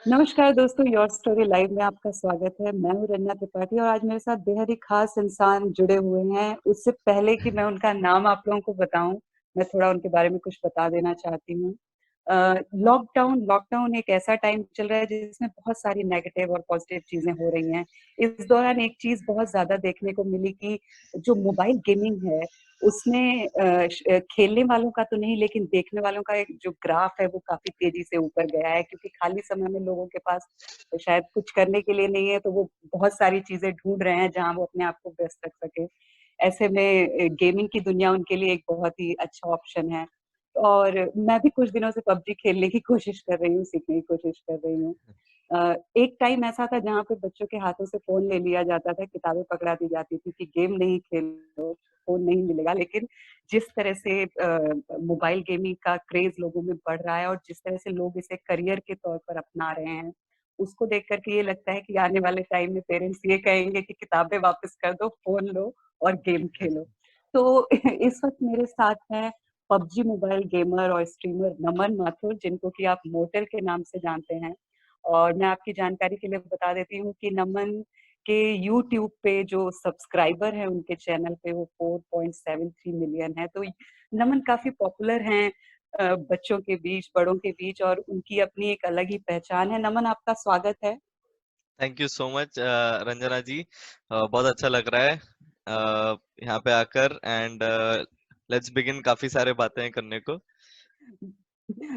नमस्कार दोस्तों, your story live में आपका स्वागत है। मैं हूँ रंजना त्रिपाठी और आज मेरे साथ बेहद ही खास इंसान जुड़े हुए हैं। उससे पहले कि मैं उनका नाम आप लोगों को बताऊँ, मैं थोड़ा उनके बारे में कुछ बता देना चाहती हूँ। लॉकडाउन एक ऐसा टाइम चल रहा है जिसमें बहुत सारी नेगेटिव और पॉजिटिव चीज़ें हो रही हैं। इस दौरान एक चीज़ बहुत ज़्यादा देखने को मिली कि जो मोबाइल गेमिंग है, उसमें खेलने वालों का तो नहीं, लेकिन देखने वालों का एक जो ग्राफ है वो काफ़ी तेज़ी से ऊपर गया है, क्योंकि खाली समय में लोगों के पास शायद कुछ करने के लिए नहीं है, तो वो बहुत सारी चीज़ें ढूँढ रहे हैं जहाँ वो अपने आप को व्यस्त रख सकें। ऐसे में गेमिंग की दुनिया उनके लिए एक बहुत ही अच्छा ऑप्शन है। और मैं भी कुछ दिनों से पबजी खेलने की कोशिश कर रही हूँ, सीखने की कोशिश कर रही हूँ। एक टाइम ऐसा था जहाँ पे बच्चों के हाथों से फ़ोन ले लिया जाता था, किताबें पकड़ा दी जाती थी कि गेम नहीं खेलो, फ़ोन नहीं मिलेगा। लेकिन जिस तरह से मोबाइल गेमिंग का क्रेज़ लोगों में बढ़ रहा है और जिस तरह से लोग इसे करियर के तौर पर अपना रहे हैं, उसको देख कर के ये लगता है कि आने वाले टाइम में पेरेंट्स ये कहेंगे कि किताबें वापस कर दो, फ़ोन लो और गेम खेलो। तो इस वक़्त मेरे साथ हैं पबजी मोबाइल गेमर और स्ट्रीमर नमन माथुर, जिनको कि आप मोर्टल के नाम से जानते हैं। और मैं आपकी जानकारी के लिए बता देती हूँ कि नमन के यूट्यूब पे जो सब्सक्राइबर हैं उनके चैनल पे वो 4.73 मिलियन है। तो नमन काफ़ी पॉपुलर हैं बच्चों के बीच, बड़ों के बीच, और उनकी अपनी एक अलग ही पहचान है। नमन, आपका स्वागत है। Thank you so much Ranjana ji. बहुत अच्छा लग रहा है यहाँ पे आकर एंड लेट्स बिगिन काफी सारे बातें करने को।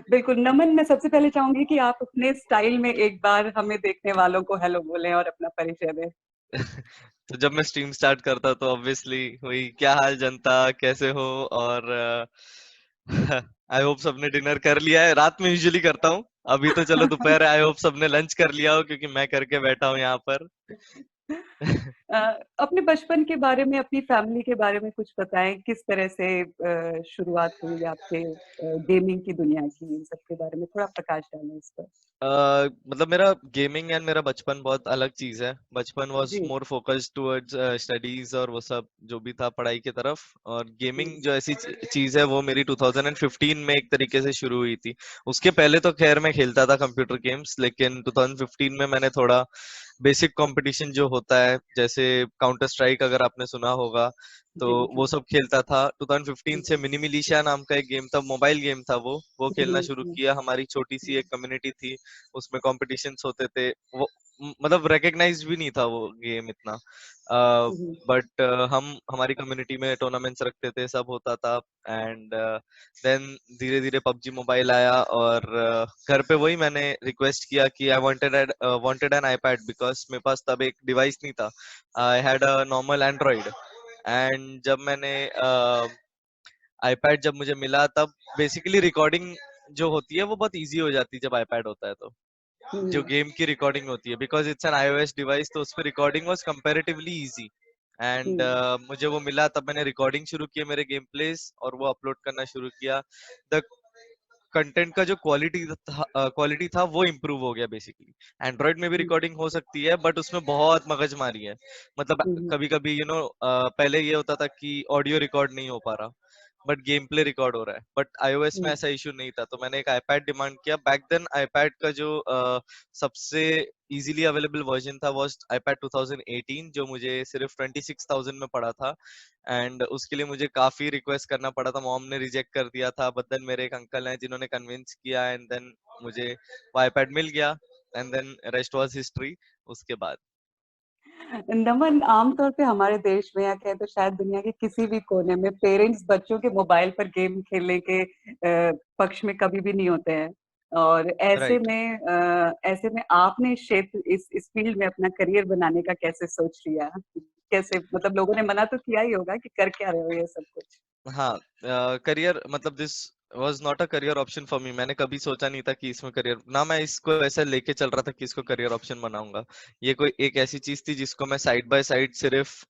बिल्कुल, नमन, मैं सबसे पहले चाहूँगी कि आप अपने स्टाइल में एक बार हमें देखने वालों को हेलो बोलें और अपना परिचय दें। तो जब मैं स्ट्रीम स्टार्ट करता तो ऑब्वियसली वही क्या हाल जनता कैसे हो और आई होप सबने डिनर कर लिया है। रात में यूजुअली करता हूँ, अभी तो चलो दोपहर है, आई होप सबने लंच कर लिया हो क्योंकि मैं करके बैठा हूँ यहाँ पर। अ, अपने बचपन के बारे में, अपनी फैमिली के बारे में कुछ बताएँ, किस तरह से शुरुआत हुई आपके गेमिंग की दुनिया की? इन सब के बारे में थोड़ा प्रकाश डालें इस पर। मतलब मेरा गेमिंग एंड मेरा बचपन बहुत अलग चीज है। बचपन वाज जी। मोर फोकस्ड टुवर्ड्स स्टडीज और वो सब जो भी था पढ़ाई की तरफ, और हुँ, गेमिंग जो ऐसी चीज है वो मेरी 2015 में एक तरीके से शुरू हुई थी। उसके पहले तो खैर मैं खेलता था कंप्यूटर गेम्स, लेकिन 2015 में मैंने थोड़ा बेसिक कंपटीशन जो होता है, जैसे काउंटर स्ट्राइक अगर आपने सुना होगा, तो जी, वो जी। सब खेलता था। 2015 हुँ, से मिनी मिलिशिया नाम का एक गेम था, मोबाइल गेम था वो खेलना हुँ, शुरू हुँ, किया। हमारी छोटी सी हुँ, एक कम्युनिटी थी, उसमें कॉम्पिटिशन्स होते थे। वो मतलब रिकग्नाइज्ड भी नहीं था वो गेम इतना, हुँ, बट हम हमारी कम्युनिटी में टूर्नामेंट्स रखते थे, सब होता था। एंड देन धीरे धीरे पबजी मोबाइल आया, और घर पे वही मैंने रिक्वेस्ट किया कि I wanted N iPad, because मेरे पास तब एक डिवाइस नहीं था। I had a normal Android. And जब मैंने आईपैड जब मुझे मिला, तब बेसिकली रिकॉर्डिंग जो होती है वो बहुत इजी हो जाती है जब आईपैड होता है तो। जो हुँ, गेम की रिकॉर्डिंग होती है, because it's an iOS device, तो उस पर recording was comparatively easy. And hmm, मुझे वो मिला, तब मैंने रिकॉर्डिंग शुरू किया मेरे गेम प्लेस, और वो अपलोड करना शुरू किया। द कंटेंट का जो क्वालिटी था वो इम्प्रूव हो गया बेसिकली। एंड्रॉइड में भी हुँ, रिकॉर्डिंग हो सकती है, बट उसमें बहुत मगजमारी है। मतलब हुँ, कभी कभी पहले ये होता था कि ऑडियो रिकॉर्ड नहीं हो पा रहा, बट गेम प्ले रिकॉर्ड हो रहा है। बट आईओएस में हुँ, ऐसा इशू नहीं था, तो मैंने एक आईपैड डिमांड किया। बैक देन आईपैड का जो सबसे इजीली अवेलेबल वर्जन था वो आईपैड 2018, जो मुझे सिर्फ 26,000 में पड़ा था। एंड उसके लिए मुझे काफी रिक्वेस्ट करना पड़ा था, मॉम ने रिजेक्ट कर दिया था, बट देन मेरे एक अंकल हैं जिन्होंने कन्विंस किया, एंड देन मुझे वो आईपैड मिल गया। And then rest was history उसके बाद। नमन, आमतौर पे हमारे देश में, या कहें तो शायद दुनिया के किसी भी कोने में, पेरेंट्स बच्चों के मोबाइल पर गेम खेलने के पक्ष में कभी भी नहीं होते हैं। और राइट। ऐसे में आपने इस फील्ड में अपना करियर बनाने का कैसे सोच लिया? कैसे, मतलब लोगों ने मना तो किया ही होगा कि कर क्या रहे हो ये सब कुछ? हाँ, करियर मतलब this was not a career option for me. मैंने कभी सोचा नहीं था कि इसमें करियर ना, मैं इसको ऐसे लेके चल रहा था कि इसको करियर ऑप्शन बनाऊंगा। ये कोई एक ऐसी चीज थी जिसको मैं साइड बाय साइड सिर्फ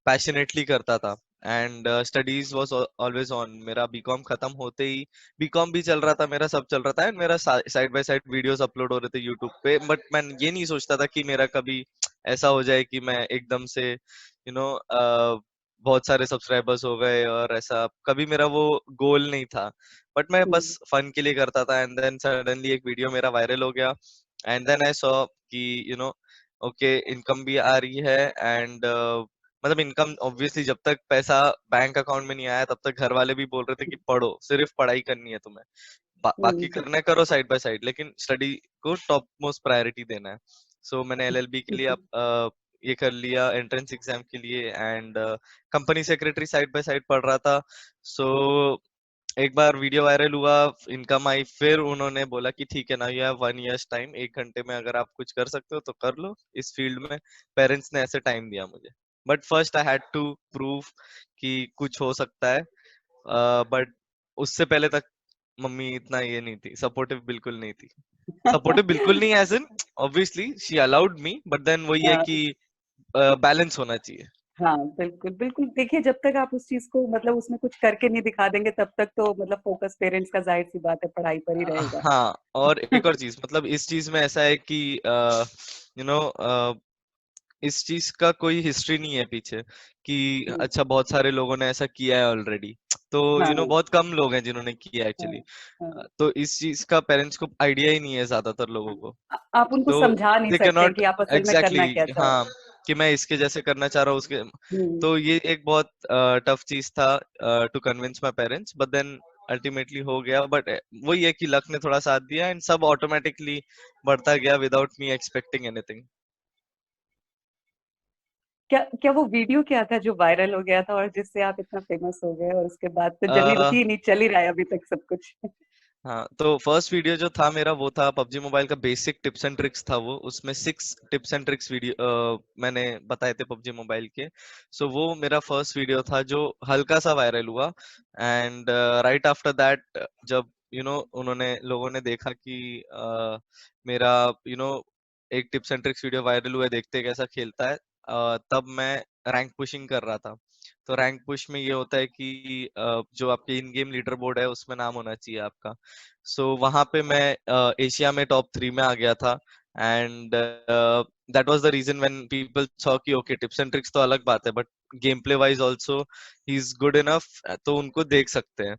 पैशनेटली करता था। And studies was always on. मेरा बीकॉम खत्म होते ही बीकॉम भी चल रहा था, मेरा सब चल रहा था, एंड मेरा side by side videos upload हो रहे थे यूट्यूब पे। बट मैं ये नहीं सोचता था कि मेरा कभी ऐसा हो जाए कि मैं एकदम से बहुत सारे सब्सक्राइबर्स हो गए, और ऐसा कभी मेरा वो गोल नहीं था। बट मैं हुँ, बस फन के लिए करता था, एंड देन सडनली एक वीडियो मेरा वायरल हो गया। एंड देन आई सॉ कि ओके इनकम भी आ रही है, एंड मतलब इनकम ऑब्वियसली जब तक पैसा बैंक अकाउंट में नहीं आया तब तक घर वाले भी बोल रहे थे कि पढ़ो, सिर्फ पढ़ाई करनी है तुम्हें, बाकी हम्म। करना है करो साइड बाय साइड, लेकिन स्टडी को टॉप मोस्ट प्रायोरिटी देना है। सो मैंने एलएलबी के लिए ये कर लिया एंट्रेंस एग्जाम के लिए, and company secretary side by side पढ़ रहा था। सो एक बार वीडियो वायरल हुआ, इनकम आई, फिर उन्होंने बोला कि ठीक है ना, यू हैव 1 ईयर्स टाइम, 1 घंटे में अगर आप कुछ कर सकते हो तो कर लो इस फील्ड में। पेरेंट्स ने ऐसे टाइम दिया मुझे, but first I had to prove कि कुछ हो सकता है। बट उससे पहले तक मम्मी इतना ये नहीं थी, सपोर्टिव बिल्कुल नहीं थी। सपोर्टिव बिल्कुल नहीं as in, obviously she allowed me, but then वही है कि हाँ बैलेंस होना चाहिए। हाँ, बिल्कुल बिल्कुल। देखिए, जब तक आप उस चीज को मतलब उसमें कुछ करके नहीं दिखा देंगे तब तक तो मतलब फोकस पेरेंट्स का जाहिर सी बात है पढ़ाई पर ही रहेगा। हाँ, और एक और चीज, मतलब इस चीज में ऐसा है कि यू नो इस चीज का कोई हिस्ट्री नहीं है पीछे कि हम्म, अच्छा बहुत सारे लोगों ने ऐसा किया है ऑलरेडी। तो हाँ बहुत कम लोग हैं जिन्होंने किया हाँ एक्चुअली। हाँ। तो इस चीज का पेरेंट्स को आइडिया ही नहीं है ज्यादातर लोगों हाँ। को। आप उनको तो समझा नहीं दे कैन सकते नॉट कि आप असल में एग्जैक्टली, करना क्या चाहते हाँ, कि मैं इसके जैसे करना चाह रहा हूँ उसके। हैं। तो ये एक बहुत टफ चीज था to convince my parents, but then ultimately हो गया। बट वही है कि लक ने थोड़ा साथ दिया एंड सब ऑटोमेटिकली बढ़ता गया विदाउट मी एक्सपेक्टिंग एनीथिंग। क्या क्या वो वीडियो क्या था जो वायरल हो गया था और जिससे आप इतना फेमस हो गए, और उसके बाद तो जली uh, रुकी ही नहीं, चल ही रहा है अभी तक सब कुछ। हाँ, तो फर्स्ट वीडियो जो था मेरा वो था पबजी मोबाइल का बेसिक टिप्स एंड ट्रिक्स था वो। उसमें 6 टिप्स एंड ट्रिक्स वीडियो मैंने बताए थे पबजी मोबाइल के। सो वो मेरा फर्स्ट वीडियो था जो हल्का सा वायरल हुआ। एंड राइट आफ्टर दैट जब उन्होंने लोगों ने देखा कि मेरा एक tips and tricks video viral हुआ है, देखते हैं कैसा खेलता है। तब मैं रैंक पुशिंग कर रहा था। तो रैंक पुश में ये होता है कि जो आपके इन गेम लीडर बोर्ड है उसमें नाम होना चाहिए आपका। सो वहां पे मैं एशिया में टॉप 3 में आ गया था। And that was the reason when people saw कि ओके टिप्स एंड ट्रिक्स तो अलग बात है, but game play wise also he is good enough, तो उनको देख सकते हैं।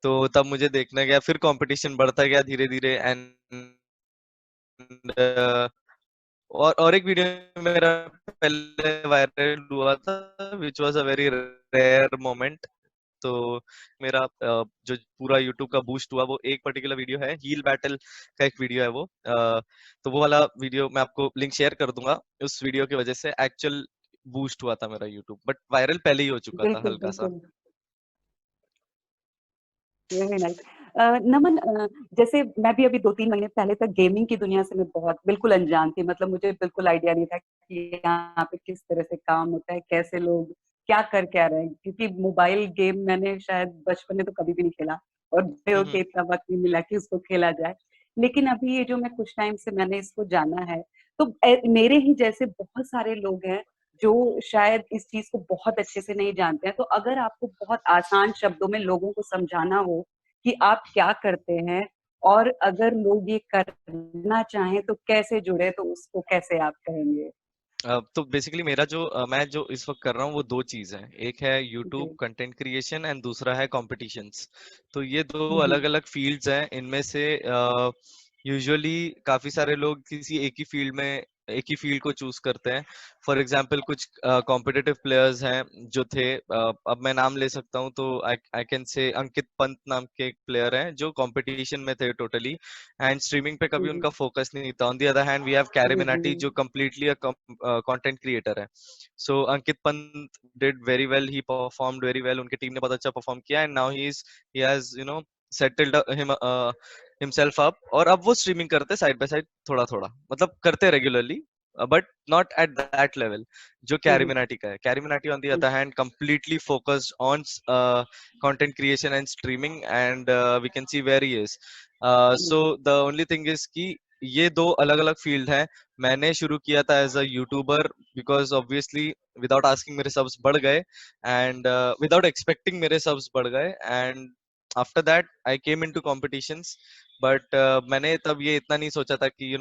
तो तब मुझे देखने गया, फिर कंपटीशन बढ़ता गया धीरे धीरे। एंड और एक वीडियो मेरा पहले वायरल हुआ था which was a very rare moment. तो मेरा जो पूरा यूट्यूब का बूस्ट हुआ वो एक पर्टिकुलर वीडियो है, हील बैटल का एक वीडियो है वो। तो वो वाला वीडियो मैं आपको लिंक शेयर कर दूंगा। उस वीडियो की वजह से एक्चुअल बूस्ट हुआ था मेरा यूट्यूब, बट वायरल पहले ही हो चुका था बिल्कुल हल्का सा। बिल्कुल। Very nice. नमन, जैसे मैं भी अभी 2-3 महीने पहले तक गेमिंग की दुनिया से मैं बहुत बिल्कुल अनजान थी। मतलब मुझे बिल्कुल आइडिया नहीं था कि यहाँ पे किस तरह से काम होता है, कैसे लोग क्या रहे हैं, क्योंकि मोबाइल गेम मैंने शायद बचपन में तो कभी भी नहीं खेला, और बड़े होके हम्म। इतना वक्त नहीं मिला कि उसको खेला जाए। लेकिन अभी ये जो मैं कुछ टाइम से मैंने इसको जाना है, तो मेरे ही जैसे बहुत सारे लोग हैं जो शायद इस चीज को बहुत अच्छे से नहीं जानते हैं। तो अगर आपको बहुत आसान शब्दों में लोगों को समझाना हो कि आप क्या करते हैं, और अगर लोग ये करना चाहें तो कैसे जुड़े, तो उसको कैसे आप कहेंगे? तो बेसिकली मेरा जो मैं जो इस वक्त कर रहा हूँ वो दो चीज है। एक है यूट्यूब जी। कंटेंट क्रिएशन एंड दूसरा है कॉम्पिटिशंस। तो ये दो हम्म अलग अलग फील्ड्स हैं। इनमें से यूजुअली काफी सारे लोग किसी एक ही फील्ड को चूज करते हैं। फॉर एग्जांपल कुछ कॉम्पिटिटिव प्लेयर्स हैं जो थे, अब मैं नाम ले सकता हूँ तो आई कैन से अंकित पंत नाम के एक प्लेयर हैं जो कंपटीशन में थे टोटली, एंड स्ट्रीमिंग पे कभी हम्म उनका फोकस नहीं था। On the other hand we have Carry Minati hmm जो कम्प्लीटली कंटेंट क्रिएटर है। So Ankit Pant did very well, he performed very well, उनकी टीम ने बहुत अच्छा परफॉर्म किया, and now he has settled himself up. और अब वो स्ट्रीमिंग करते साइड बाय साइड, थोड़ा थोड़ा मतलब करते regularly, but not at that level जो कैरी हम्म मिनाटी का है। Carry Minati on the hmm other hand completely focused on content creation and streaming, and we can see where he is. So hmm the only thing is कि ये दो अलग अलग field है। मैंने शुरू किया था as a YouTuber because obviously without asking मेरे सब्स बढ़ गए, एंड विदाउट एक्सपेक्टिंग मेरे सब्स बढ़ गए, and after that I came into competitions. But मैंने तब ये इतना नहीं सोचा था कि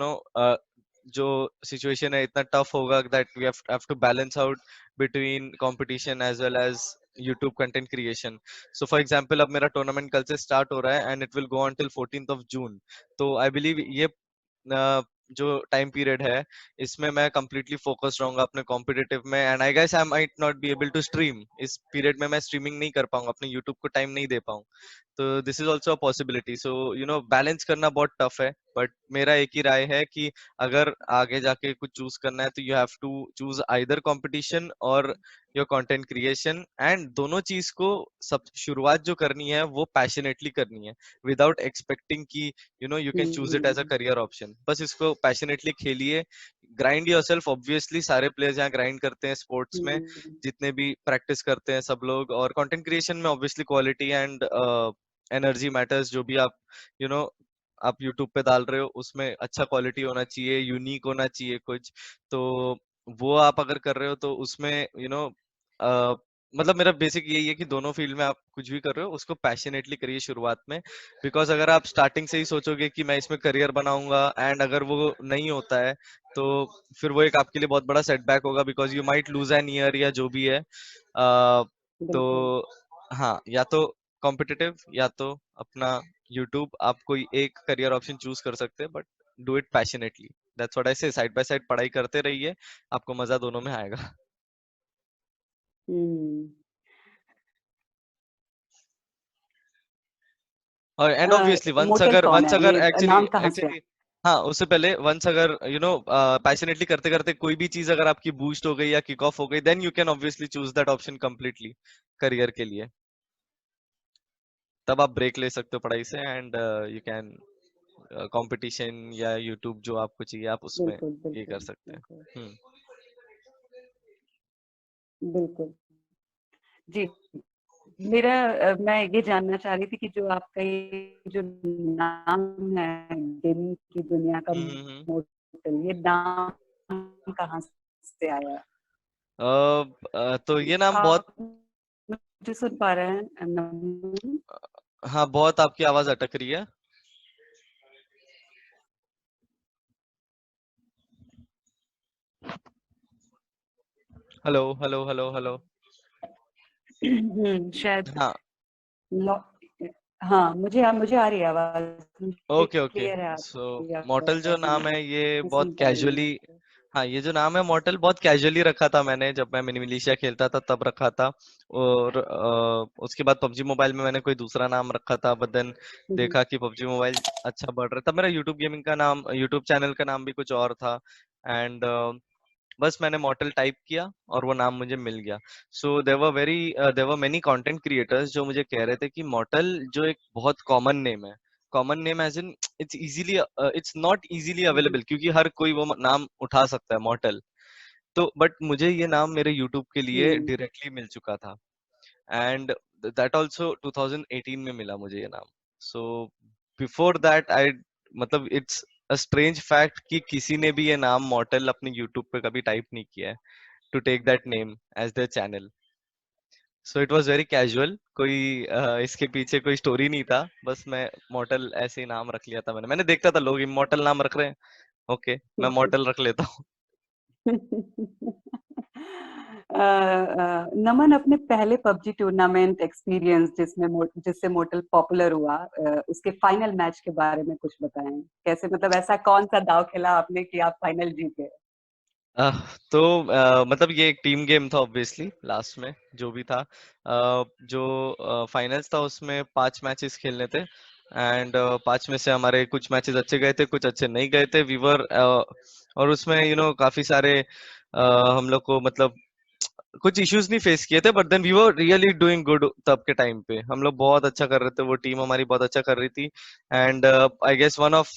जो सिचुएशन है इतना टफ होगा that we have to balance out between competition as well as YouTube content creation. So for example अब मेरा टूर्नामेंट कल से स्टार्ट हो रहा है and it will go on till 14th of June। तो आई बिलीव ये जो टाइम पीरियड है, इसमें मैं कंप्लीटली फोकस्ड रहूंगा अपने कॉम्पिटिटिव में, and I guess I might not be able to stream. इस पीरियड में मैं स्ट्रीमिंग नहीं कर पाऊंगा, अपने यूट्यूब को टाइम नहीं दे पाऊँ, तो this is also a possibility. So balance करना बहुत टफ है, बट मेरा एक ही राय है कि अगर आगे जाके कुछ चूज करना है तो you have to choose either competition और योर कंटेंट क्रिएशन, एंड दोनों चीज को सब शुरुआत जो करनी है वो पैशनेटली करनी है, विदाउट एक्सपेक्टिंग कि you can choose it as a hmm career option. बस इसको पैशनेटली खेलिए, ग्राइंड योरसेल्फ। ऑब्वियसली सारे प्लेयर्स यहाँ ग्राइंड करते हैं स्पोर्ट्स में, हम्म जितने भी प्रैक्टिस करते हैं सब लोग, और कंटेंट क्रिएशन में obviously quality and energy matters. जो भी आप यू नो आप यूट्यूब पे डाल रहे हो उसमें अच्छा क्वालिटी होना चाहिए, यूनिक होना चाहिए कुछ, तो वो आप अगर कर रहे हो तो उसमें मतलब मेरा बेसिक यही है कि दोनों फील्ड में आप कुछ भी कर रहे हो उसको पैशनेटली करिए शुरुआत में। बिकॉज अगर आप स्टार्टिंग से ही सोचोगे कि मैं इसमें करियर बनाऊंगा, एंड अगर वो नहीं होता है, तो फिर वो एक आपके लिए बहुत बड़ा सेटबैक होगा, because you might lose an year या जो भी है। तो बिल्कुल। हाँ, या तो कॉम्पिटिटिव या तो अपना यूट्यूब, आप कोई एक करियर ऑप्शन चूज कर सकते हैं, but do it passionately. That's what I say. Side by side पढ़ाई करते रहिए, आपको मजा दोनों में आएगा। हम्म और एंड ऑब्वियसली वंस मोटल अगर कौन वंस है, अगर ये एक्चुअली नाम कहाँ से आया? एक्चुअली हाँ, उससे पहले वंस अगर पैशनेटली करते करते कोई भी चीज अगर आपकी बूस्ट हो गई या किक ऑफ हो गई, then you can obviously choose that option completely career के लिए। तब आप ब्रेक ले सकते हो पढ़ाई से, एंड यू कैन कंपटीशन या यूट्यूब जो आपको चाहिए आप उसमें बिल्कुल ये बिल्कुल कर सकते हैं। बिल्कुल हम्म। बिल्कुल। जी, मेरा मैं ये जानना चाह रही थी कि जो आपका ये जो नाम है गेमिंग की दुनिया का, हम्म। हम्म। मोटल, ये नाम कहाँ से आया? तो ये नाम बहुत, आप मुझे सुन पा रहे हैं नमन? हाँ बहुत आपकी आवाज अटक रही है। Hello hello hello hello. शायद हाँ। लॉ- हाँ, मुझे मुझे आ रही है आवाज, मुझे ओके ओके। क्लियर है सो आपकी मॉर्टल जो आवाज, नाम है ये मैं बहुत सुन पा रही कैजुअली, हूँ। हाँ ये जो नाम है मॉर्टल बहुत कैजुअली रखा था मैंने, जब मैं मिनी मिलिशिया खेलता था तब रखा था। और उसके बाद पबजी मोबाइल में मैंने कोई दूसरा नाम रखा था, बट देन हम्म देखा कि पबजी मोबाइल अच्छा बढ़ रहा था। मेरा यूट्यूब गेमिंग का नाम, यूट्यूब चैनल का नाम भी कुछ और था, एंड बस मैंने मॉर्टल टाइप किया और वो नाम मुझे मिल गया। So there were many content creators जो मुझे कह रहे थे कि मॉर्टल जो एक बहुत कॉमन नेम है, common name as in it's not easily hmm available, क्योंकि हर कोई वो नाम उठा सकता है मॉर्टल। तो बट मुझे ये नाम मेरे यूट्यूब के लिए हम्म डायरेक्टली मिल चुका था, एंड दैट आल्सो 2018 में मिला मुझे ये नाम। सो बिफोर दैट आई, मतलब इट्स अ स्ट्रेंज फैक्ट कि किसी ने भी ये नाम मॉर्टल अपने यूट्यूब पे कभी टाइप नहीं किया है to take that name as their channel. So it was very casual, कोई इसके पीछे कोई स्टोरी नहीं था, बस मैं मॉर्टल ऐसे ही नाम रख लिया था। मैंने देखता था लोग इमॉर्टल नाम रख रहे हैं, ओके मैं मॉर्टल रख लेता हूँ। नमन, अपने पहले पबजी टूर्नामेंट एक्सपीरियंस जिससे मोटल पॉपुलर हुआ, उसके फाइनल मैच के बारे में कुछ बताएं। कैसे, मतलब ऐसा कौन सा दाव खेला आपने कि आप फाइनल जीते? अह, तो मतलब ये एक टीम गेम था ऑब्वियसली, लास्ट में जो भी था, जो फाइनल्स था उसमें 5 मैचेस खेलने थे, एंड 5 में से हमारे कुछ मैचेस अच्छे गए थे, कुछ अच्छे नहीं गए थे। वीवर और उसमें काफी सारे हम लोग को मतलब कुछ इश्यूज नहीं फेस किए थे, but then we were really doing good. तब के टाइम पे हम लोग बहुत अच्छा कर रहे थे, वो टीम हमारी बहुत अच्छा कर रही थी, and I guess one of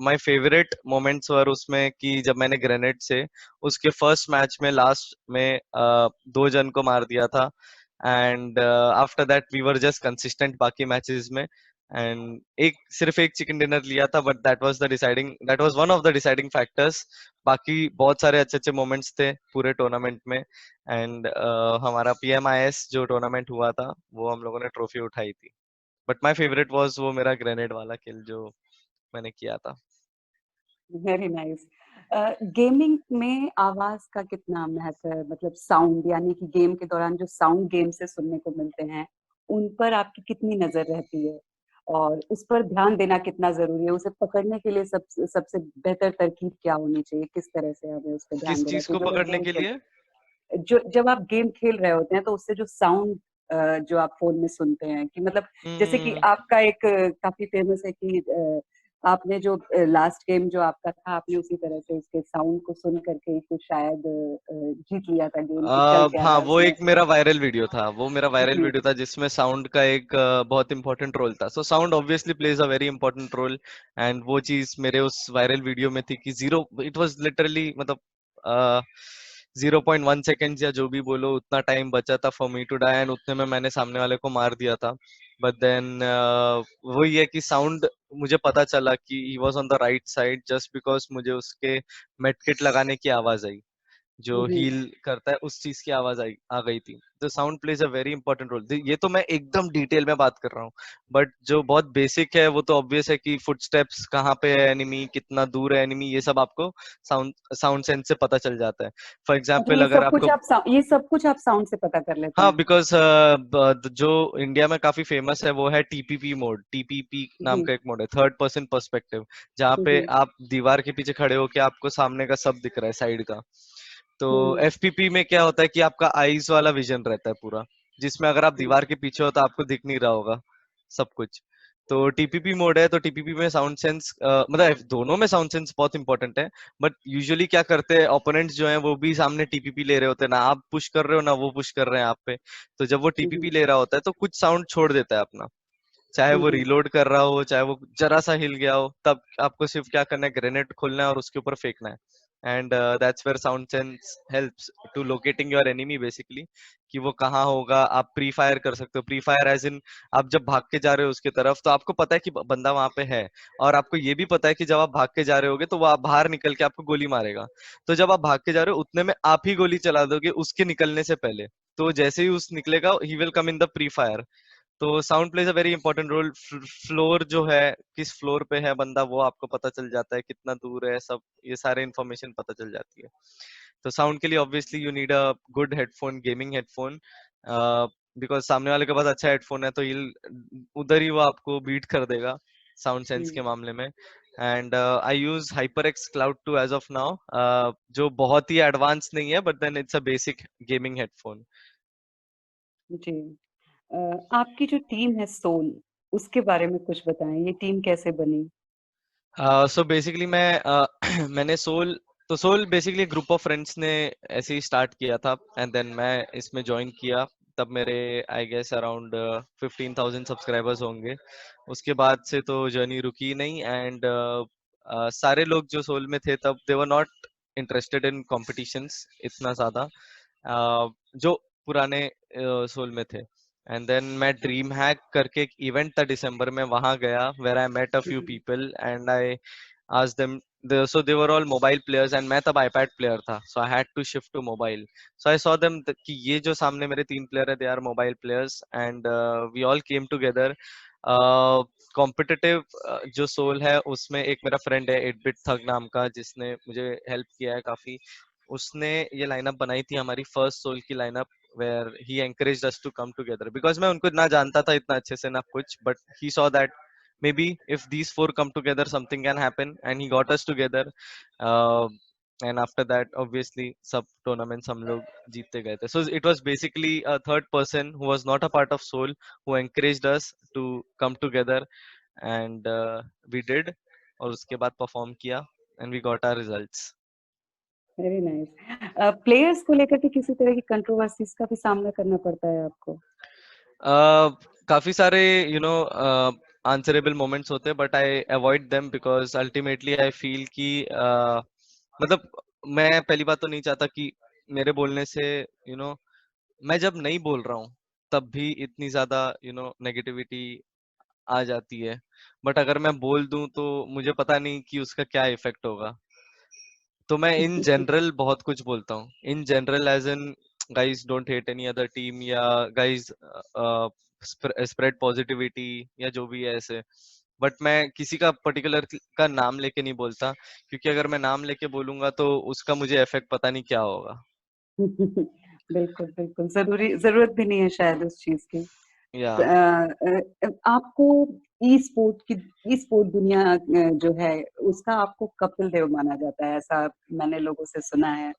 my favourite moments were उसमें कि जब मैंने ग्रेनेड से उसके फर्स्ट मैच में लास्ट में 2 जन को मार दिया था, and after that we were just consistent बाकी मैचेस में, एंड सिर्फ एक चिकन डिनर लिया था, but that was one of the deciding factors. बाकी बहुत सारे अच्छे अच्छे मोमेंट्स थे पूरे टूर्नामेंट में, एंड हमारा पीएमआईएस जो टूर्नामेंट हुआ था वो हम लोगों ने ट्रॉफी उठाई थी। बट माय फेवरेट वाज वो मेरा ग्रेनेड वाला किल जो मैंने किया था। Very nice. गेमिंग में आवाज का कितना महत्व है, मतलब साउंड, यानी कि गेम के दौरान जो साउंड गेम से सुनने को मिलते हैं, उन पर आपकी कितनी नजर रहती है? और उस पर ध्यान देना कितना ज़रूरी है, उसे पकड़ने के लिए सबसे बेहतर तरकीब क्या होनी चाहिए, किस तरह से हमें उस पे ध्यान किस देना चीज चाहिए को जो लोग पकड़ने गेम के खेल लिए? जो जब आप गेम खेल रहे होते हैं तो उससे जो साउंड जो आप फ़ोन में सुनते हैं कि मतलब जैसे कि हम्म। आपका एक काफ़ी फ़ेमस है कि आपने जो लास्ट गेम जो आपका था, आपने उसी तरह से उसके साउंड को सुन करके ही कुछ शायद जीत लिया था गेम कि चल क्या हाँ, रहा है वो उसमें? एक मेरा वायरल वीडियो था, वो मेरा वायरल जी, वीडियो था जिसमें साउंड का एक बहुत इंपॉर्टेंट रोल था। So sound obviously plays a very important role, and वो चीज मेरे उस वायरल वीडियो में थी कि जीरो, इट वाज लिटरली मतलब 0.1 सेकेंड या जो भी बोलो, उतना टाइम बचा था for me to die, and उतने में मैंने सामने वाले को मार दिया था। बट देन वही है कि साउंड, मुझे पता चला कि he was on the right side just because मुझे उसके मेडकिट लगाने की आवाज आई, जो जी। हील करता है उस चीज की आवाज आई आ गई थी। तो sound plays a very important role. ये तो मैं एकदम डिटेल में बात कर रहा हूँ, बट जो बहुत बेसिक है वो तो ऑब्वियस है कि फुटस्टेप्स कहाँ पे है एनिमी, कितना दूर है एनिमी, ये सब आपको साउंड साउंड सेंस से पता चल जाता है। फॉर अच्छा, एग्जाम्पल अगर आपको, ये सब कुछ आप साउंड से पता कर लेते हाँ, हैं? बिकॉज जो इंडिया में काफी फेमस है वो है टीपीपी मोड। टीपीपी नाम जी, का एक मोड है, थर्ड पर्सन पर्सपेक्टिव, जहाँ पे जी। आप दीवार के पीछे खड़े होके आपको सामने का सब दिख रहा है, साइड का। तो हुँ, हुँ। एफपीपी में क्या होता है कि आपका आईज वाला विजन रहता है पूरा, जिसमें अगर आप हुँ, दीवार के पीछे हो तो आपको दिख नहीं रहा होगा सब कुछ। तो टीपीपी मोड है, तो टीपीपी में साउंड सेंस, मतलब दोनों में साउंड सेंस बहुत इंपॉर्टेंट है। बट यूजुअली क्या करते हैं ओपोनेंट्स जो हैं वो भी सामने टीपीपी ले रहे होते हैं, ना आप पुश कर रहे हो ना वो पुश कर रहे हैं आप पे। तो जब वो हुँ, टीपीपी हुँ। ले रहा होता है तो कुछ साउंड छोड़ देता है अपना, चाहे हुँ, वो हुँ। रीलोड कर रहा हो, चाहे वो जरा सा हिल गया हो, तब आपको सिर्फ क्या करना है, ग्रेनेड खोलना है और उसके ऊपर फेंकना है। And that's where sound sense helps to locating your enemy basically, कि वो कहाँ होगा। आप प्री फायर कर सकते हो, प्री फायर एज इन आप जब भाग के जा रहे हो उसके तरफ तो आपको पता है कि बंदा वहां पे है, और आपको ये भी पता है कि जब आप भाग के जा रहे होगे तो वो आप बाहर निकल के आपको गोली मारेगा। तो जब आप भाग के जा रहे हो उतने में आप ही गोली चला दोगे उसके निकलने से पहले, तो जैसे ही उस निकलेगा he will come in the pre fire. तो sound plays a very important role. Floor जो है, किस फ्लोर पे है बंदा, वो आपको पता चल जाता है, कितना दूर है, सब ये सारे इन्फॉर्मेशन पता चल जाती है। तो साउंड के लिए obviously you need a good headphone, gaming headphone, because सामने वाले के पास अच्छा हेडफोन है तो ये उधर ही वो आपको बीट कर देगा साउंड सेंस हुँ। के मामले में। And I use HyperX Cloud 2 as of now, जो बहुत ही एडवांस नहीं है, but then it's a basic gaming headphone. जी। अ, आपकी जो टीम है सोल, उसके बारे में कुछ बताएँ, ये टीम कैसे बनी? सो बेसिकली मैं मैंने सोल बेसिकली ग्रुप ऑफ फ्रेंड्स ने ऐसे ही स्टार्ट किया था, एंड देन मैं इसमें ज्वाइन किया। तब मेरे आई गेस अराउंड 15,000 सब्सक्राइबर्स होंगे। उसके बाद से तो जर्नी रुकी ही नहीं, एंड सारे लोग जो सोल में थे तब they were not interested in competitions इतना ज्यादा, जो पुराने सोल में थे। एंड देन मैं ड्रीम हैक करके एक इवेंट था दिसंबर में, वहां गया, where I met a hmm, few hmm. People and I asked them, so they were all mobile players and मैं तब iPad player था, so I had to shift to mobile. So I saw them कि ये जो सामने मेरे 3 player है, they are mobile players, and we all came together. Competitive जो सोल है उसमें एक मेरा फ्रेंड है 8-bit थग नाम का, जिसने मुझे हेल्प किया है काफी। उसने ये लाइनअप बनाई थी, हमारी फर्स्ट सोल की lineup, where he encouraged us to come together because मैं उनको ना जानता था इतना अच्छे से ना कुछ, but he saw that maybe if these four come together something can happen, and he got us together. uh, and after that obviously सब tournaments हम लोग जीतते गए थे। So it was basically a third person who was not a part of soul who encouraged us to come together, and we did, और उसके बाद perform किया and we got our results. Very nice. Players को लेकर के किसी तरह की कंट्रोवर्सीज़ का भी सामना करना पड़ता है आपको? काफी सारे आंसरेबल मोमेंट्स होते हैं, but I avoid them because ultimately I feel कि मतलब मैं पहली बात तो नहीं चाहता कि मेरे बोलने से मैं जब नहीं बोल रहा हूँ तब भी इतनी ज्यादा नेगेटिविटी आ जाती है। बट अगर मैं बोल दूं तो मुझे पता नहीं कि उसका क्या इफेक्ट होगा। तो मैं इन जनरल बहुत कुछ बोलता हूँ, in general as in guys don't hate any other team, या गाइस स्प्रेड पॉजिटिविटी, या जो भी है ऐसे। बट मैं किसी का पर्टिकुलर का नाम लेके नहीं बोलता, क्योंकि अगर मैं नाम लेके बोलूंगा तो उसका मुझे इफेक्ट पता नहीं क्या होगा। बिल्कुल, बिल्कुल, ज़रूरत भी नहीं है शायद उस चीज़ की। या आपको ई स्पोर्ट की ई स्पोर्ट दुनिया जो है उसका आपको कपिल देव माना जाता है, ऐसा मैंने लोगों से सुना है।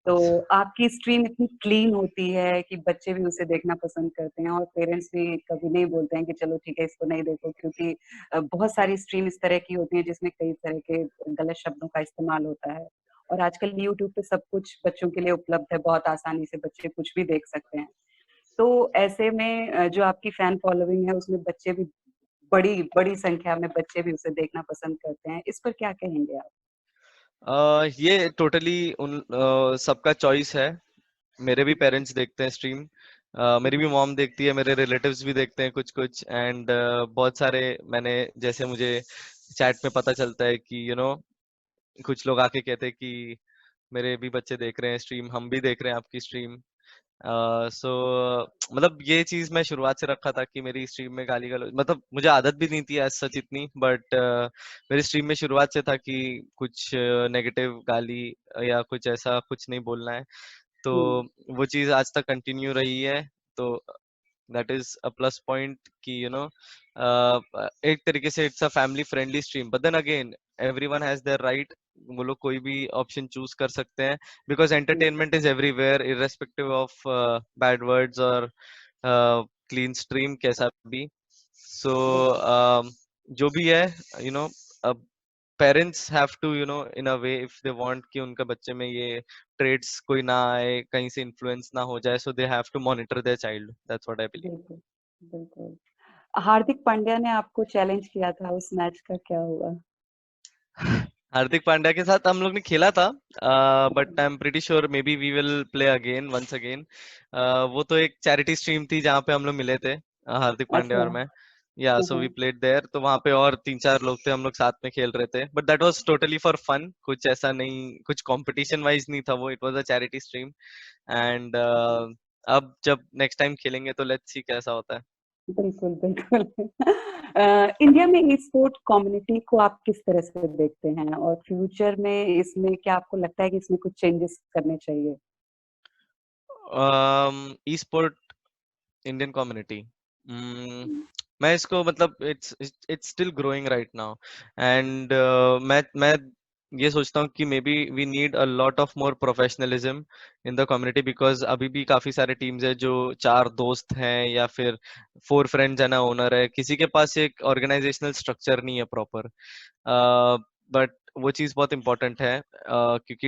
तो आपकी स्ट्रीम इतनी क्लीन होती है कि बच्चे भी उसे देखना पसंद करते हैं और पेरेंट्स भी कभी नहीं बोलते हैं कि चलो ठीक है इसको नहीं देखो, क्योंकि बहुत सारी स्ट्रीम इस तरह की होती है जिसमें कई तरह के गलत शब्दों का इस्तेमाल होता है। और आजकल यूट्यूब पे सब कुछ बच्चों के लिए उपलब्ध है, बहुत आसानी से बच्चे कुछ भी देख सकते हैं। तो ऐसे में जो आपकी फैन फॉलोइंग है उसमें बच्चे भी बड़ी बड़ी संख्या में बच्चे भी उसे देखना पसंद करते हैं। इस पर क्या कहेंगे आप? ये टोटली उन सबका चॉइस है। मेरे भी पेरेंट्स देखते हैं स्ट्रीम, मेरी भी मॉम देखती है, मेरे रिलेटिव्स भी देखते हैं कुछ कुछ, एंड बहुत सारे मैंने, जैसे मुझे चैट में पता चलता है कि कुछ लोग आके कहते हैं कि मेरे भी बच्चे देख रहे हैं स्ट्रीम, हम भी देख रहे हैं आपकी स्ट्रीम। सो मतलब ये चीज मैं शुरुआत से रखा था कि मेरी स्ट्रीम में गाली गलौज, मतलब मुझे आदत भी नहीं थी एज सच इतनी, बट मेरी स्ट्रीम में शुरुआत से था कि कुछ नेगेटिव गाली या कुछ ऐसा कुछ नहीं बोलना है। तो हुँ, वो चीज आज तक कंटिन्यू रही है। तो that is a plus point कि एक तरीके से it's a family friendly stream, but then again everyone has their right, वो लोग कोई भी ऑप्शन चूज कर सकते हैं, बिकॉज बिल्कुल, entertainment is everywhere irrespective of bad words और क्लीन स्ट्रीम कैसा भी। सो बिल्कुल। जो भी है, यू नो अब parents have to in a way, if they want कि उनका बच्चे में ये ट्रेड्स कोई ना आए, कहीं से इन्फ्लुएंस ना हो जाए, so they have to monitor their child, that's what I believe. बिल्कुल, बिल्कुल। हार्दिक पांड्या ने आपको चैलेंज किया था, उस मैच का क्या हुआ? हार्दिक पांड्या के साथ हम लोग ने खेला था, अच्छा, but I am pretty sure maybe we will play again once again. वो तो एक चैरिटी स्ट्रीम थी जहाँ पे हम लोग मिले थे, हार्दिक पांड्या अच्छा। और मैं। या हाँ, सो वी हाँ। प्लेड देयर, तो वहाँ पे और 3-4 लोग थे, हम लोग साथ में खेल रहे थे, but that was totally for fun, कुछ ऐसा नहीं, कुछ कंपटीशन वाइज नहीं था वो, it was a charity stream. And अब जब नेक्स्ट टाइम खेलेंगे तो लेट्स सी कैसा होता है। बिल्कुल, बिल्कुल। इंडिया में ई-स्पोर्ट कम्युनिटी को आप किस तरह से देखते हैं? और फ्यूचर में इसमें क्या आपको लगता है कि इसमें कुछ चेंजेस करने चाहिए? ई स्पोर्ट इंडियन कम्युनिटी, हुँ, मैं इसको मतलब it's it's still growing right now, and मैं ये सोचता हूँ कि maybe we need a lot of more professionalism in the community, because अभी भी काफी सारे टीम्स है जो 4 दोस्त हैं या फिर 4 फ्रेंड्स है ना, ओनर है, किसी के पास एक ऑर्गेनाइजेशनल स्ट्रक्चर नहीं है प्रॉपर। बट वो चीज बहुत इंपॉर्टेंट है, क्योंकि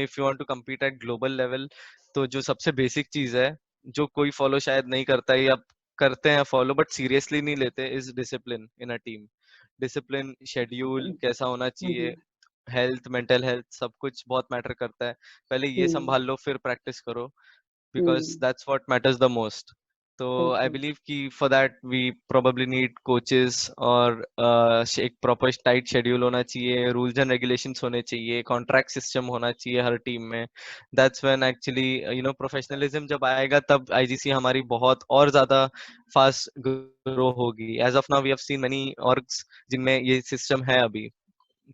if you want to compete at global level, तो जो सबसे बेसिक चीज है, जो कोई फॉलो शायद नहीं करता है या करते हैं फॉलो बट सीरियसली नहीं लेते, is discipline in a team. Discipline, schedule हुँ, कैसा होना हुँ, चाहिए, हुँ, हेल्थ, मेंटल हेल्थ, सब कुछ बहुत मैटर करता है। पहले ये हुँ, संभाल लो, फिर प्रैक्टिस करो, because hmm, that's what matters the most. तो आई बिल्कुल, बिलीव कि for that we probably need coaches, और एक प्रॉपर टाइट शेड्यूल होना चाहिए, रूल्स एंड रेगुलेशंस होने चाहिए, कॉन्ट्रैक्ट सिस्टम होना चाहिए हर टीम में। दैट्स व्हेन एक्चुअली प्रोफेशनलिज्म जब आएगा, तब आईजीसी हमारी बहुत और ज्यादा फास्ट ग्रो होगी। As of now we have seen many orgs जिनमें ये सिस्टम है अभी।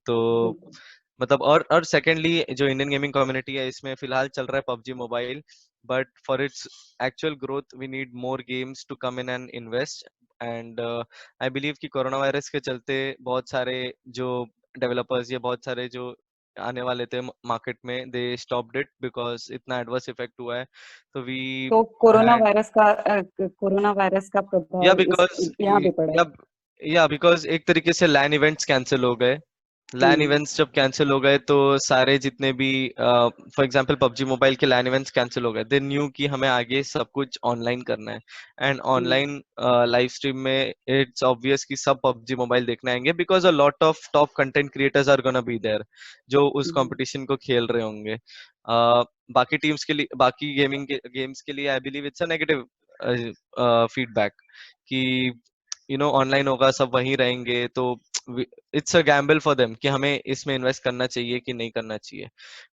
तो बिल्कुल, मतलब और सेकेंडली जो इंडियन गेमिंग कम्युनिटी है, इसमें फिलहाल चल रहा है PUBG mobile, but for it's actual growth we need more games to come in and invest. And I believe कि कोरोना वायरस के चलते बहुत सारे जो डेवलपर्स या बहुत सारे जो आने वाले थे मार्केट में, दे स्टॉप्ड इट बिकॉज इतना एडवर्स इफेक्ट हुआ है। तो वी तो हैड, कोरोना वायरस का या प्रभाव इस बिकॉज यहाँ भी पड़ा या है? या बिकॉज एक तरीके से लैन इवेंट्स कैंसिल हो गए। लैन हुँ, इवेंट्स जब कैंसिल हो गए, तो सारे जितने भी फॉर एग्जांपल पबजी मोबाइल के लैन इवेंट्स कैंसिल हो गए, दे न्यू कि हमें आगे सब कुछ ऑनलाइन करना है। एंड हुँ, ऑनलाइन लाइव स्ट्रीम में इट्स ऑब्वियस कि सब पबजी मोबाइल देखने आएंगे, because a lot of top content creators are gonna be there जो उस हुँ, कंपटीशन को खेल रहे होंगे। बाकी टीम्स के लिए, बाकी गेम्स के लिए I believe it's a negative feedback कि ऑनलाइन होगा, सब वहीं रहेंगे, तो it's a gamble for them कि हमें इसमें इन्वेस्ट करना चाहिए कि नहीं करना चाहिए।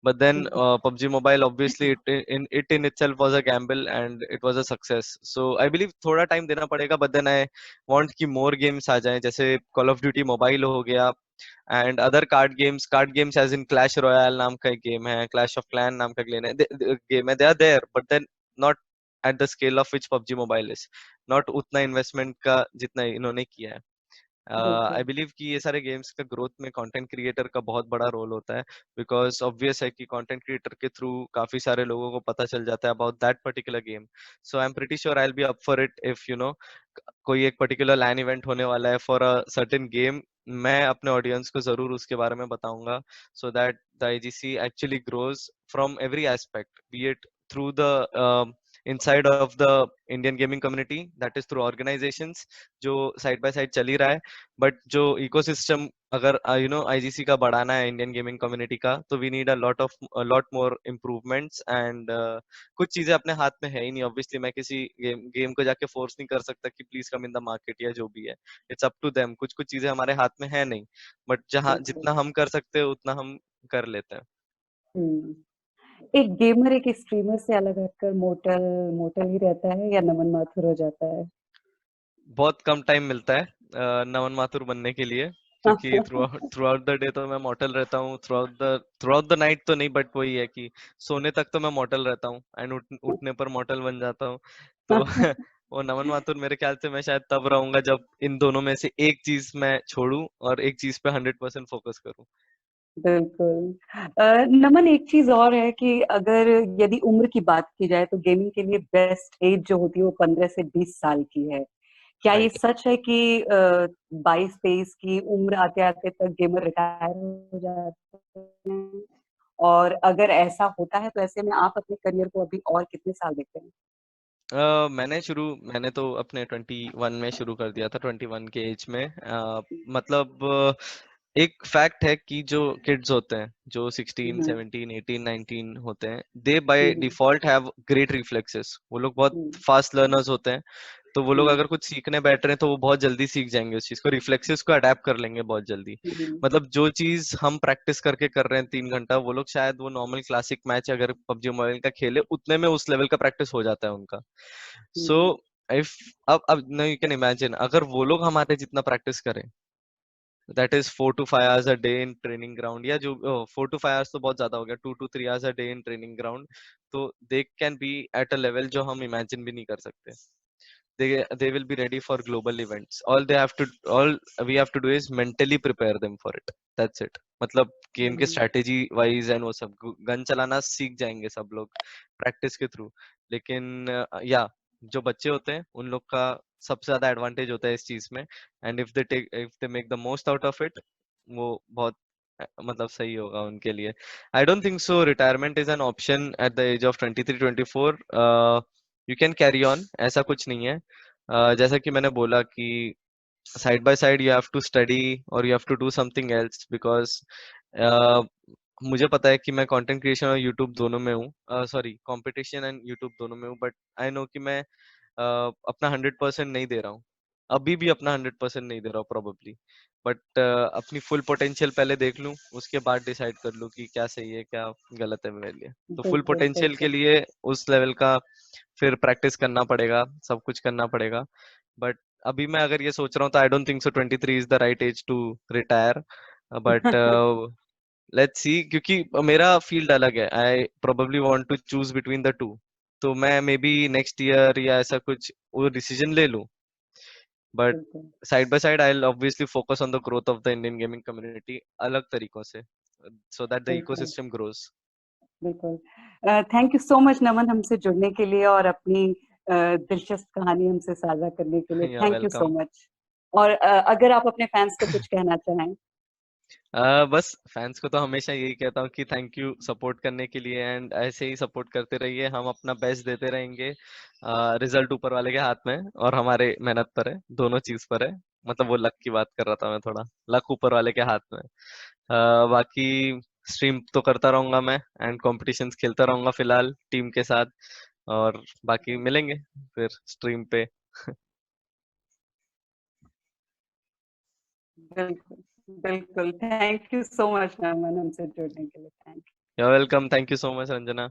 बट देन बिल्कुल, PUBG mobile obviously it in itself was a gamble and it was a success. So I believe थोड़ा टाइम देना पड़ेगा, बट देन आई वांट कि मोर गेम्स आ जाएं, जैसे कॉल ऑफ ड्यूटी मोबाइल हो गया, and other card games as in Clash Royale नाम का एक गेम है, क्लैश ऑफ क्लैन नाम का गेम है, they are there, but then not at the scale of which PUBG mobile is, not उतना इन्वेस्टमेंट का जितना इन्होंने किया है। आई बिल्कुल। बिलीव कि ये सारे गेम्स का ग्रोथ में कंटेंट क्रिएटर का बहुत बड़ा रोल होता है, बिकॉज ऑब्वियस है कि कंटेंट क्रिएटर के थ्रू काफी सारे लोगों को पता चल जाता है about that particular game. So I am pretty sure I will be up for it if you know कोई एक पर्टिकुलर लैन इवेंट होने वाला है फॉर अ सर्टेन गेम. मैं अपने ऑडियंस को जरूर उसके बारे में बताऊंगा, so that the IGC actually grows from every aspect, B it through the inside of the Indian gaming community, that is through organizations जो साइड बाय साइड चल ही रहा है, बट जो इकोसिस्टम अगर यू नो आईजीसी का बढ़ाना है Indian gaming community का, तो we need a lot more improvements and कुछ चीजें अपने हाथ में है ही नहीं. ऑब्वियसली मैं किसी गेम को जाके फोर्स नहीं कर सकता कि please come in the market या जो भी है. It's up to them. कुछ कुछ चीजें हमारे हाथ में है नहीं, बट जहाँ बिल्कुल। जितना हम कर सकते हैं उतना हम कर लेते हैं. हुँ। एक गेमर एक स्ट्रीमर से अलग हटकर मोर्टल मोर्टल ही रहता है या नमन माथुर हो जाता है? बहुत कम टाइम मिलता है नमन माथुर बनने के लिए, क्योंकि थ्रू आउट द डे तो मैं मॉर्टल रहता हूँ, थ्रू आउट द नाइट तो नहीं, बट वही है कि सोने तक तो मैं मॉर्टल रहता हूँ एंड उठने पर मॉर्टल बन जाता हूँ. तो वो नमन माथुर मेरे ख्याल से मैं शायद तब रहूंगा जब इन दोनों में से एक चीज मैं छोड़ूं और एक चीज पे 100% फोकस करूं. बिल्कुल। नमन एक चीज़ और है कि अगर यदि उम्र की बात की जाए तो गेमिंग के लिए बेस्ट एज जो होती है वो 15 से 20 साल की है। क्या ये राइट. सच है कि 22-23 की उम्र आते-आते तक गेमर रिटायर हो जाते हैं? और अगर ऐसा होता है तो ऐसे में आप अपने करियर को अभी और कितने साल देखते हैं? मैंने तो अपने 21 में शुरू कर दिया था, 21 के एज में. मतलब एक फैक्ट है कि जो किड्स होते हैं जो 16 हुँ, 17 18 19 होते हैं, they by hmm, default have great reflexes. वो लोग बहुत हुँ, फास्ट लर्नर्स होते हैं. तो वो लोग हुँ, अगर कुछ सीखने बैठ रहे हैं तो वो बहुत जल्दी सीख जाएंगे उस चीज को, रिफ्लेक्सेस को अडेप्ट कर लेंगे बहुत जल्दी. हुँ, मतलब जो चीज हम प्रैक्टिस करके कर रहे हैं 3 घंटा, वो लोग शायद वो नॉर्मल क्लासिक मैच अगर पबजी मोबाइल का खेले उतने में उस लेवल का प्रैक्टिस हो जाता है उनका. हुँ, सो हुँ, इफ अब now you can imagine अगर वो लोग हमारे जितना प्रैक्टिस करें, that is 4 to 5 hours a day in training ground, या जो 4 to 5 hours तो बहुत ज्यादा हो गया, 2 to 3 hours a day in training ground, तो they can be at a level जो हम इमेजिन भी नहीं कर सकते. they will be ready for global events. All we have to do is mentally prepare them for it. That's it. मतलब game के हुँ, strategy wise and वो सब गन चलाना सीख जाएंगे सब लोग प्रैक्टिस के थ्रू. लेकिन या जो बच्चे होते हैं उन लोग का सबसे ज्यादा एडवांटेज होता है इस चीज में, and if they make the most out of it, वो बहुत मतलब सही होगा उनके लिए. I don't think so retirement is an option at the age of 23 24. You can carry on, ऐसा कुछ नहीं है. जैसा कि मैंने बोला कि side by side you have to study और you have to do something else, because मुझे पता है कि मैं कंटेंट क्रिएशन और यूट्यूब दोनों में हूँ, सॉरी कंपटीशन एंड यूट्यूब दोनों में हूँ, बट आई नो कि मैं अपना 100% नहीं दे रहा हूँ. अभी भी अपना 100% नहीं दे रहा हूँ प्रोबेबली, बट अपनी फुल पोटेंशियल पहले देख लूँ, उसके बाद डिसाइड कर लूँ कि क्या सही है क्या गलत है मेरे लिए. तो फुल बिल्कुल, पोटेंशियल के बिल्कुल। लिए उस लेवल का फिर प्रैक्टिस करना पड़ेगा, सब कुछ करना पड़ेगा. बट अभी मैं अगर ये सोच रहा हूँ तो I don't think so 23 is the right age to retire. But let's see, क्योंकि मेरा फील्ड अलग है. I probably want to choose between the two. तो मैं मे बी नेक्स्ट ईयर या ऐसा कुछ वो डिसीजन ले लूं, बट बिल्कुल, side by side I will obviously focus on the growth of the Indian gaming community अलग तरीकों से, सो दैट द बिल्कुल, इकोसिस्टम ग्रोज. बिल्कुल। थैंक यू सो मच नमन हमसे जुड़ने के लिए और अपनी दिलचस्प कहानी हमसे साझा करने के लिए। या thank you so welcome. Much. और अगर आप अपने फैन्स को कुछ कहना चाहें? बस फैंस को तो हमेशा यही कहता हूँ कि थैंक यू सपोर्ट करने के लिए, एंड ऐसे ही सपोर्ट करते रहिए. हम अपना बेस्ट देते रहेंगे. रिजल्ट ऊपर वाले के हाथ में है और हमारे मेहनत पर है, दोनों चीज पर है. मतलब वो लक की बात कर रहा था मैं, थोड़ा लक ऊपर वाले के हाथ में है. बाकी स्ट्रीम तो करता रहूंगा मैं एंड कॉम्पिटिशन्स खेलता रहूंगा फिलहाल टीम के साथ, और बाकी मिलेंगे फिर स्ट्रीम पे. बिल्कुल, बिल्कुल। थैंक यू सो मच नमन हमसे जुड़ने के लिए। थैंक या welcome. Thank you so much Ranjana.